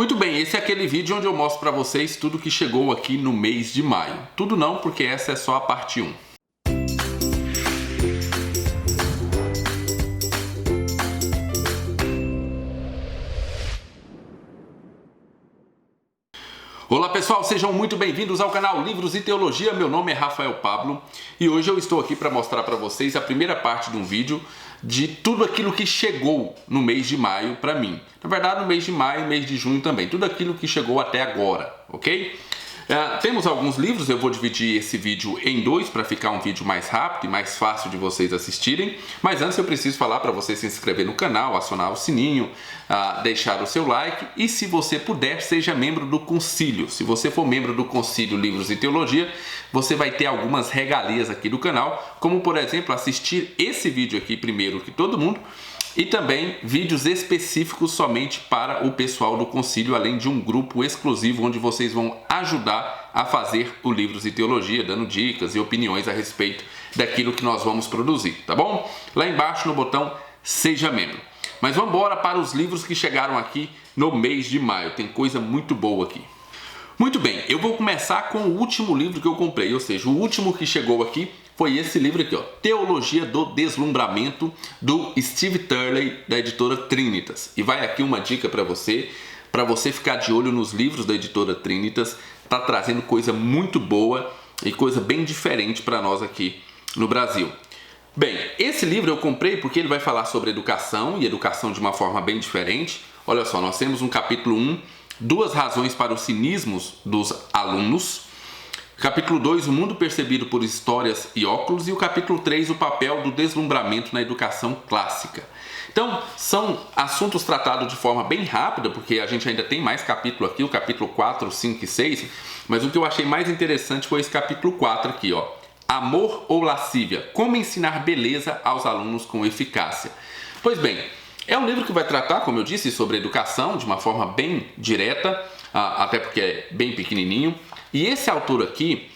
Muito bem, esse é aquele vídeo onde eu mostro para vocês tudo que chegou aqui no mês de maio. Tudo não, porque essa é só a parte 1. Olá pessoal, sejam muito bem-vindos ao canal Livros e Teologia. Meu nome é Rafael Pablo e hoje eu estou aqui para mostrar para vocês a primeira parte de um vídeo de tudo aquilo que chegou no mês de maio para mim. Na verdade, no mês de maio e mês de junho também. Tudo aquilo que chegou até agora, ok? Temos alguns livros, eu vou dividir esse vídeo em dois para ficar um vídeo mais rápido e mais fácil de vocês assistirem. Mas antes eu preciso falar para você se inscrever no canal, acionar o sininho, deixar o seu like e, se você puder, seja membro do Concílio. Se você for membro do Concílio Livros e Teologia, você vai ter algumas regalias aqui do canal, como por exemplo assistir esse vídeo aqui primeiro que todo mundo, e também vídeos específicos somente para o pessoal do Concílio, além de um grupo exclusivo onde vocês vão ajudar a fazer o Livros e Teologia, dando dicas e opiniões a respeito daquilo que nós vamos produzir, tá bom? Lá embaixo no botão Seja Membro. Mas vamos embora para os livros que chegaram aqui no mês de maio, tem coisa muito boa aqui. Muito bem, eu vou começar com o último livro que eu comprei, ou seja, o último que chegou aqui foi esse livro aqui, ó, Teologia do Deslumbramento, do Steve Turley, da editora Trinitas. E vai aqui uma dica para você ficar de olho nos livros da editora Trinitas, tá trazendo coisa muito boa e coisa bem diferente para nós aqui no Brasil. Bem, esse livro eu comprei porque ele vai falar sobre educação, e educação de uma forma bem diferente. Olha só, nós temos um capítulo 1, 2 razões para os cinismos dos alunos. Capítulo 2, o mundo percebido por histórias e óculos. E o capítulo 3, o papel do deslumbramento na educação clássica. Então, são assuntos tratados de forma bem rápida, porque a gente ainda tem mais capítulo aqui, o capítulo 4, 5 e 6. Mas o que eu achei mais interessante foi esse capítulo 4 aqui, ó. Amor ou lascívia? Como ensinar beleza aos alunos com eficácia? Pois bem, é um livro que vai tratar, como eu disse, sobre educação de uma forma bem direta, até porque é bem pequenininho. E esse autor aqui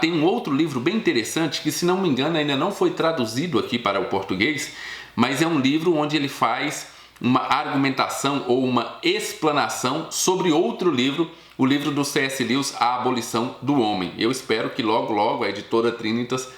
tem um outro livro bem interessante que, se não me engano, ainda não foi traduzido aqui para o português, mas é um livro onde ele faz uma argumentação ou uma explanação sobre outro livro, o livro do C.S. Lewis, A Abolição do Homem. Eu espero que logo, logo a editora Trinitas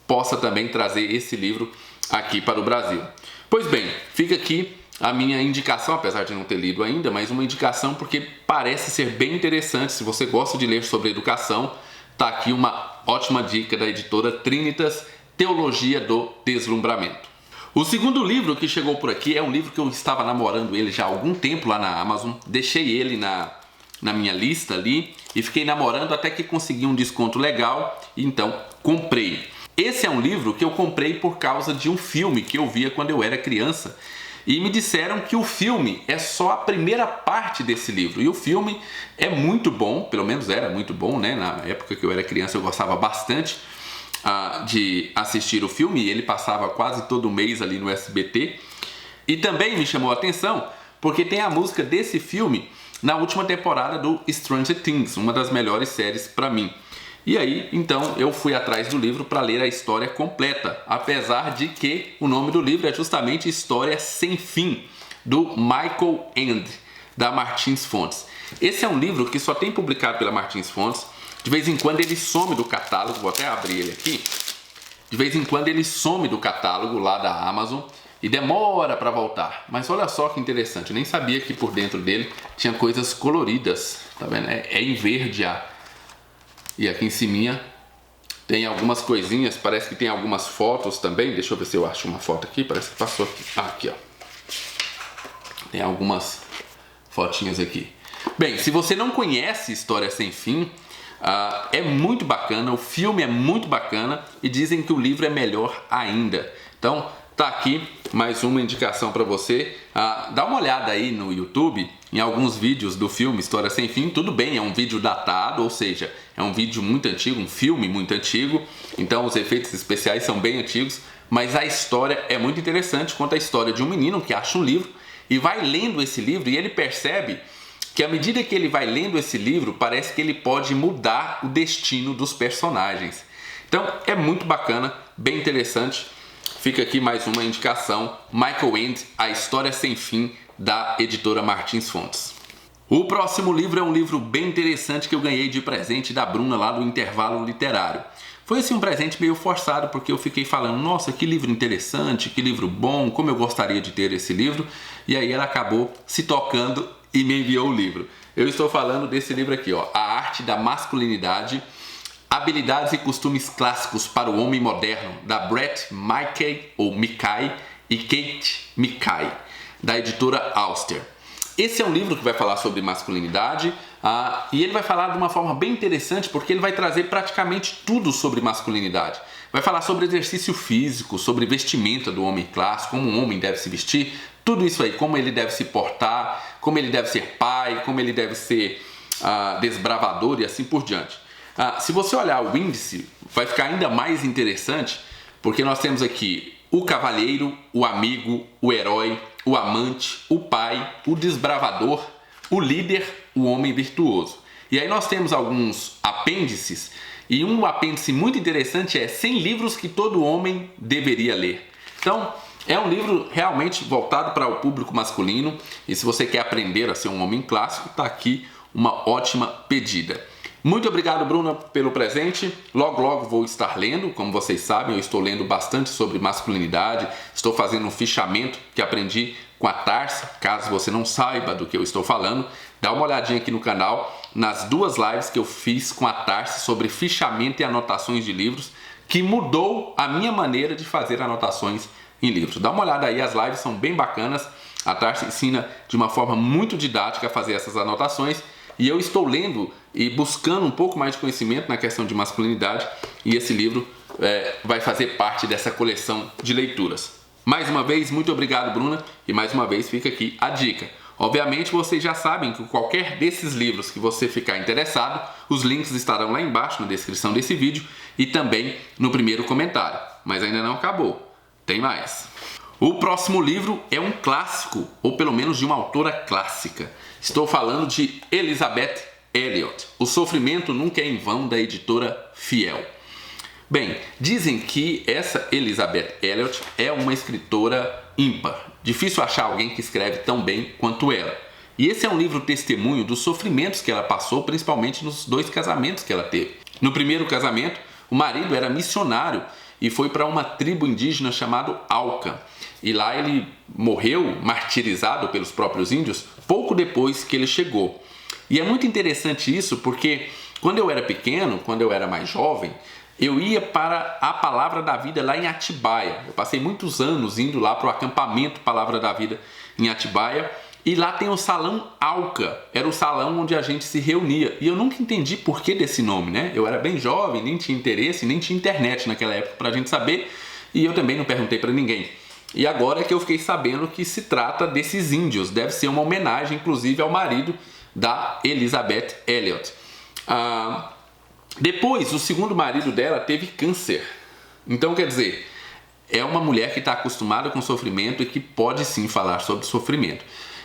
possa também trazer esse livro aqui para o Brasil. Pois bem, fica aqui a minha indicação, apesar de não ter lido ainda, mas uma indicação porque parece ser bem interessante. Se você gosta de ler sobre educação, tá aqui uma ótima dica da editora Trinitas, Teologia do Deslumbramento. O segundo livro que chegou por aqui é um livro que eu estava namorando ele já há algum tempo lá na Amazon. Deixei ele na minha lista ali e fiquei namorando até que consegui um desconto legal, então comprei. Esse é um livro que eu comprei por causa de um filme que eu via quando eu era criança. E me disseram que o filme é só a primeira parte desse livro. E o filme é muito bom, pelo menos era muito bom, né? Na época que eu era criança eu gostava bastante de assistir o filme. E ele passava quase todo mês ali no SBT. E também me chamou a atenção porque tem a música desse filme na última temporada do Stranger Things, uma das melhores séries para mim. E aí, então, eu fui atrás do livro para ler a história completa, apesar de que o nome do livro é justamente História Sem Fim, do Michael Ende, da Martins Fontes. Esse é um livro que só tem publicado pela Martins Fontes. De vez em quando ele some do catálogo, vou até abrir ele aqui. De vez em quando ele some do catálogo lá da Amazon e demora para voltar. Mas olha só que interessante, eu nem sabia que por dentro dele tinha coisas coloridas, tá vendo? É em verde e aqui em cima tem algumas coisinhas, parece que tem algumas fotos também. Deixa eu ver se eu acho uma foto aqui, parece que passou aqui. Aqui, ó. Tem algumas fotinhas aqui. Bem, se você não conhece História Sem Fim, é muito bacana, o filme é muito bacana e dizem que o livro é melhor ainda. Então, tá aqui mais uma indicação para você. Dá uma olhada aí no YouTube em alguns vídeos do filme História Sem Fim. Tudo bem, é um vídeo datado, ou seja, é um vídeo muito antigo, um filme muito antigo. Então os efeitos especiais são bem antigos, mas a história é muito interessante. Conta a história de um menino que acha um livro e vai lendo esse livro e ele percebe que à medida que ele vai lendo esse livro, parece que ele pode mudar o destino dos personagens. Então é muito bacana, bem interessante. Fica aqui mais uma indicação, Michael Ende, A História Sem Fim, da editora Martins Fontes. O próximo livro é um livro bem interessante que eu ganhei de presente da Bruna lá do Intervalo Literário. Foi assim um presente meio forçado, porque eu fiquei falando, nossa, que livro interessante, que livro bom, como eu gostaria de ter esse livro. E aí ela acabou se tocando e me enviou o livro. Eu estou falando desse livro aqui, ó, A Arte da Masculinidade, Habilidades e Costumes Clássicos para o Homem Moderno, da Brett McKay e Kate McKay, da editora Auster. Esse é um livro que vai falar sobre masculinidade e ele vai falar de uma forma bem interessante, porque ele vai trazer praticamente tudo sobre masculinidade. Vai falar sobre exercício físico, sobre vestimenta do homem clássico, como um homem deve se vestir, tudo isso aí, como ele deve se portar, como ele deve ser pai, como ele deve ser desbravador e assim por diante. Se você olhar o índice, vai ficar ainda mais interessante, porque nós temos aqui o cavalheiro, o amigo, o herói, o amante, o pai, o desbravador, o líder, o homem virtuoso. E aí nós temos alguns apêndices, e um apêndice muito interessante é 100 livros que todo homem deveria ler. Então, é um livro realmente voltado para o público masculino, e se você quer aprender a ser um homem clássico, está aqui uma ótima pedida. Muito obrigado, Bruna, pelo presente. Logo, logo vou estar lendo. Como vocês sabem, eu estou lendo bastante sobre masculinidade. Estou fazendo um fichamento que aprendi com a Tarsi. Caso você não saiba do que eu estou falando, dá uma olhadinha aqui no canal, nas 2 lives que eu fiz com a Tarsi sobre fichamento e anotações de livros, que mudou a minha maneira de fazer anotações em livros. Dá uma olhada aí, as lives são bem bacanas. A Tarsi ensina de uma forma muito didática a fazer essas anotações. E eu estou lendo e buscando um pouco mais de conhecimento na questão de masculinidade, e esse livro vai fazer parte dessa coleção de leituras. Mais uma vez, muito obrigado, Bruna, e mais uma vez fica aqui a dica. Obviamente vocês já sabem que qualquer desses livros que você ficar interessado, os links estarão lá embaixo na descrição desse vídeo e também no primeiro comentário. Mas ainda não acabou, tem mais. O próximo livro é um clássico, ou pelo menos de uma autora clássica. Estou falando de Elizabeth Elliot, O Sofrimento Nunca é em Vão, da editora Fiel. Bem, dizem que essa Elizabeth Elliot é uma escritora ímpar. Difícil achar alguém que escreve tão bem quanto ela. E esse é um livro testemunho dos sofrimentos que ela passou, principalmente nos 2 casamentos que ela teve. No primeiro casamento, o marido era missionário e foi para uma tribo indígena chamada Auca. E lá ele morreu martirizado pelos próprios índios pouco depois que ele chegou. E é muito interessante isso, porque quando eu era pequeno, quando eu era mais jovem, eu ia para a Palavra da Vida lá em Atibaia. Eu passei muitos anos indo lá para o acampamento Palavra da Vida em Atibaia, e lá tem o Salão Auca, era o salão onde a gente se reunia. E eu nunca entendi por que desse nome, né? Eu era bem jovem, nem tinha interesse, nem tinha internet naquela época para a gente saber, e eu também não perguntei para ninguém. E agora é que eu fiquei sabendo que se trata desses índios. Deve ser uma homenagem, inclusive, ao marido da Elizabeth Elliot. Depois, o segundo marido dela teve câncer. Então, quer dizer, é uma mulher que está acostumada com sofrimento e que pode sim falar sobre sofrimento.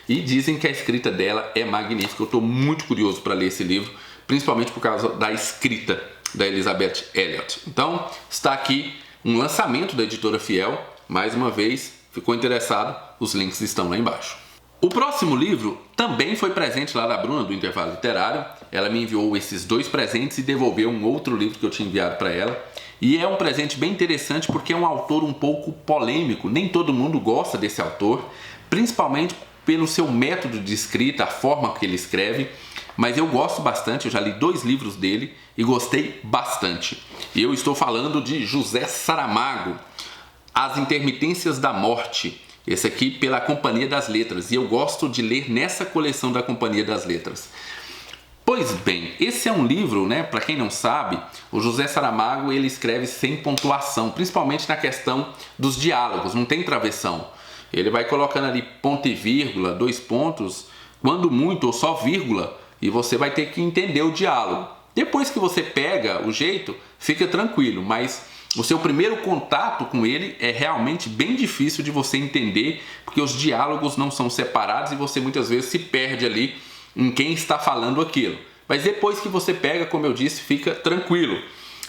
E dizem que a escrita dela é magnífica. Eu estou muito curioso para ler esse livro, principalmente por causa da escrita da Elizabeth Elliot. Então, está aqui um lançamento da editora Fiel. Mais uma vez, ficou interessado? Os links estão lá embaixo. O próximo livro também foi presente lá da Bruna, do Intervalo Literário. Ela me enviou esses 2 presentes e devolveu um outro livro que eu tinha enviado para ela. E é um presente bem interessante porque é um autor um pouco polêmico. Nem todo mundo gosta desse autor, principalmente pelo seu método de escrita, a forma que ele escreve. Mas eu gosto bastante, eu já li 2 livros dele e gostei bastante. E eu estou falando de José Saramago, As Intermitências da Morte, esse aqui pela Companhia das Letras, e eu gosto de ler nessa coleção da Companhia das Letras. Pois bem, esse é um livro, né, para quem não sabe, o José Saramago ele escreve sem pontuação, principalmente na questão dos diálogos, não tem travessão. Ele vai colocando ali ponto e vírgula, 2 pontos, quando muito, ou só vírgula, e você vai ter que entender o diálogo. Depois que você pega o jeito, fica tranquilo, mas o seu primeiro contato com ele é realmente bem difícil de você entender, porque os diálogos não são separados e você muitas vezes se perde ali em quem está falando aquilo. Mas depois que você pega, como eu disse, fica tranquilo.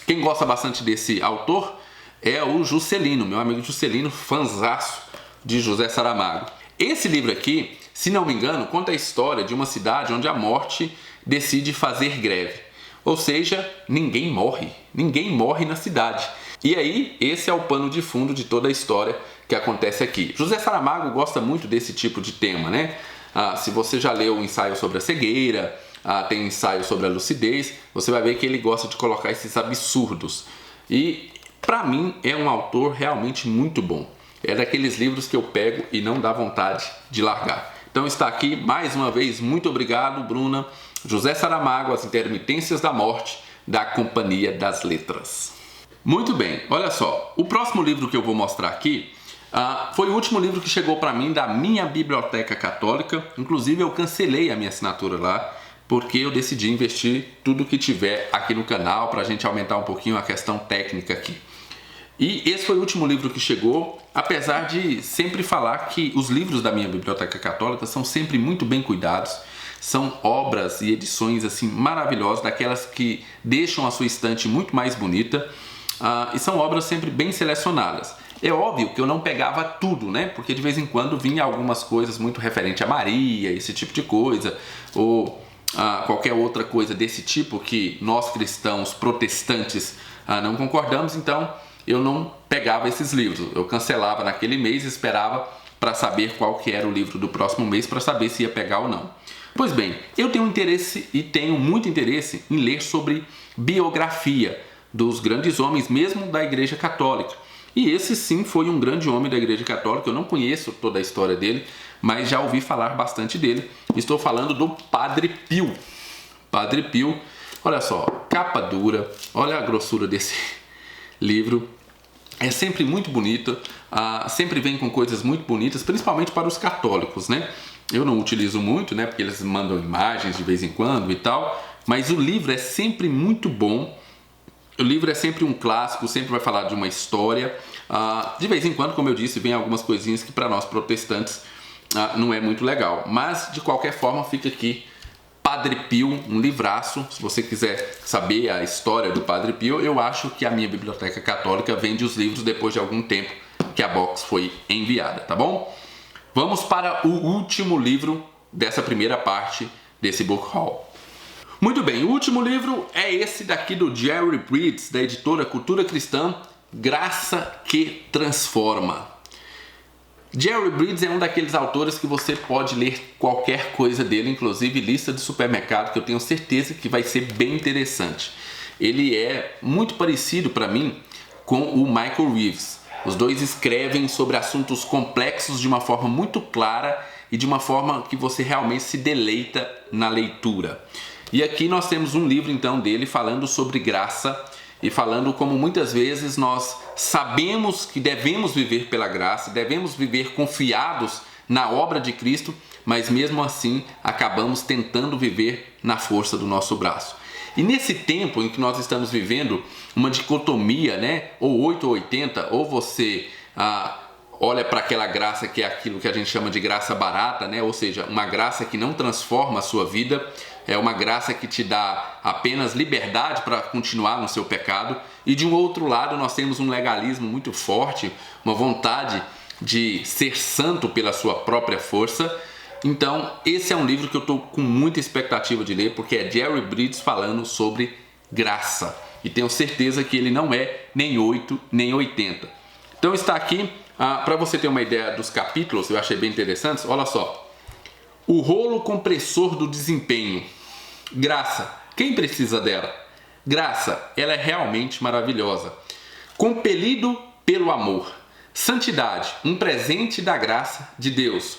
Quem gosta bastante desse autor é o Juscelino, meu amigo Juscelino, fãzaço de José Saramago. Esse livro aqui se não me engano, conta a história de uma cidade onde a morte decide fazer greve. Ou seja, ninguém morre na cidade. E aí, esse é o pano de fundo de toda a história que acontece aqui. José Saramago gosta muito desse tipo de tema, né? Se você já leu o ensaio sobre a cegueira, tem ensaio sobre a lucidez, você vai ver que ele gosta de colocar esses absurdos. E, para mim, é um autor realmente muito bom. É daqueles livros que eu pego e não dá vontade de largar. Então está aqui, mais uma vez, muito obrigado, Bruna. José Saramago, As Intermitências da Morte, da Companhia das Letras. Muito bem, olha só, o próximo livro que eu vou mostrar aqui foi o último livro que chegou para mim da minha biblioteca católica. Inclusive eu cancelei a minha assinatura lá, porque eu decidi investir tudo que tiver aqui no canal para a gente aumentar um pouquinho a questão técnica aqui. E esse foi o último livro que chegou, apesar de sempre falar que os livros da minha biblioteca católica são sempre muito bem cuidados, são obras e edições assim maravilhosas, daquelas que deixam a sua estante muito mais bonita, e são obras sempre bem selecionadas. É óbvio que eu não pegava tudo, né? Porque de vez em quando vinha algumas coisas muito referente a Maria, esse tipo de coisa, ou qualquer outra coisa desse tipo que nós cristãos protestantes não concordamos, então eu não pegava esses livros. Eu cancelava naquele mês e esperava para saber qual que era o livro do próximo mês, para saber se ia pegar ou não. Pois bem, eu tenho interesse e tenho muito interesse em ler sobre biografia dos grandes homens mesmo da Igreja Católica. E esse sim foi um grande homem da Igreja Católica. Eu não conheço toda a história dele, mas já ouvi falar bastante dele. Estou falando do Padre Pio. Padre Pio, olha só, capa dura, olha a grossura desse livro. É sempre muito bonito, sempre vem com coisas muito bonitas, principalmente para os católicos, né? Eu não utilizo muito, né? Porque eles mandam imagens de vez em quando e tal, mas o livro é sempre muito bom. O livro é sempre um clássico, sempre vai falar de uma história. De vez em quando, como eu disse, vem algumas coisinhas que para nós protestantes não é muito legal. Mas, de qualquer forma, fica aqui Padre Pio, um livraço. Se você quiser saber a história do Padre Pio, eu acho que a minha biblioteca católica vende os livros depois de algum tempo que a box foi enviada, tá bom? Vamos para o último livro dessa primeira parte desse book haul. Muito bem, o último livro é esse daqui do Jerry Bridges, da editora Cultura Cristã, Graça que Transforma. Jerry Bridges é um daqueles autores que você pode ler qualquer coisa dele, inclusive lista de supermercado, que eu tenho certeza que vai ser bem interessante. Ele é muito parecido para mim com o Michael Reeves. Os dois escrevem sobre assuntos complexos de uma forma muito clara e de uma forma que você realmente se deleita na leitura. E aqui nós temos um livro então dele falando sobre graça e falando como muitas vezes nós sabemos que devemos viver pela graça, devemos viver confiados na obra de Cristo, mas mesmo assim acabamos tentando viver na força do nosso braço. E nesse tempo em que nós estamos vivendo uma dicotomia, né? Ou 8 ou 80, ou você olha para aquela graça que é aquilo que a gente chama de graça barata, né? Ou seja, uma graça que não transforma a sua vida, é uma graça que te dá apenas liberdade para continuar no seu pecado. E de um outro lado nós temos um legalismo muito forte, uma vontade de ser santo pela sua própria força. Então esse é um livro que eu estou com muita expectativa de ler, porque é Jerry Bridges falando sobre graça. E tenho certeza que ele não é nem 8 nem 80. Então está aqui, para você ter uma ideia dos capítulos, eu achei bem interessantes. Olha só, o rolo compressor do desempenho. Graça, quem precisa dela? Graça, ela é realmente maravilhosa. Compelido pelo amor. Santidade, um presente da graça de Deus.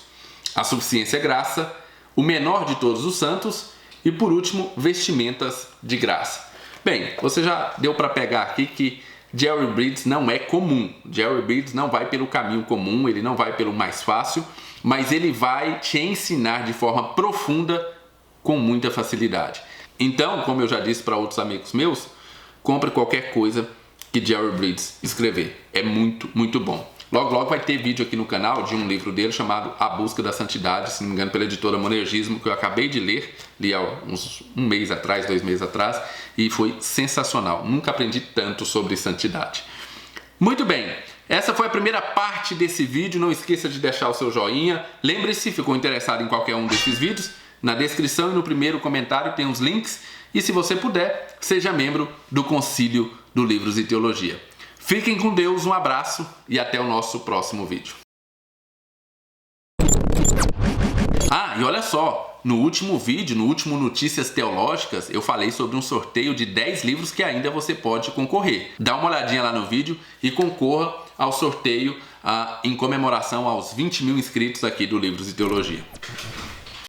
A suficiência é graça, o menor de todos os santos e, por último, vestimentas de graça. Bem, você já deu para pegar aqui que Jerry Bridges não é comum. Jerry Bridges não vai pelo caminho comum, ele não vai pelo mais fácil, mas ele vai te ensinar de forma profunda com muita facilidade. Então, como eu já disse para outros amigos meus, compre qualquer coisa que Jerry Bridges escrever. É muito, muito bom. Logo, logo vai ter vídeo aqui no canal de um livro dele chamado A Busca da Santidade, se não me engano, pela editora Monergismo, que eu acabei de ler, li há um mês atrás, 2 meses atrás, e foi sensacional. Nunca aprendi tanto sobre santidade. Muito bem, Essa foi a primeira parte desse vídeo. Não esqueça de deixar o seu joinha. Lembre-se, ficou interessado em qualquer um desses vídeos, na descrição e no primeiro comentário tem os links. E se você puder, seja membro do Concílio do Livros e Teologia. Fiquem com Deus, um abraço e até o nosso próximo vídeo. E olha só, no último vídeo, no último Notícias Teológicas, eu falei sobre um sorteio de 10 livros que ainda você pode concorrer. Dá uma olhadinha lá no vídeo e concorra ao sorteio em comemoração aos 20 mil inscritos aqui do Livros e Teologia.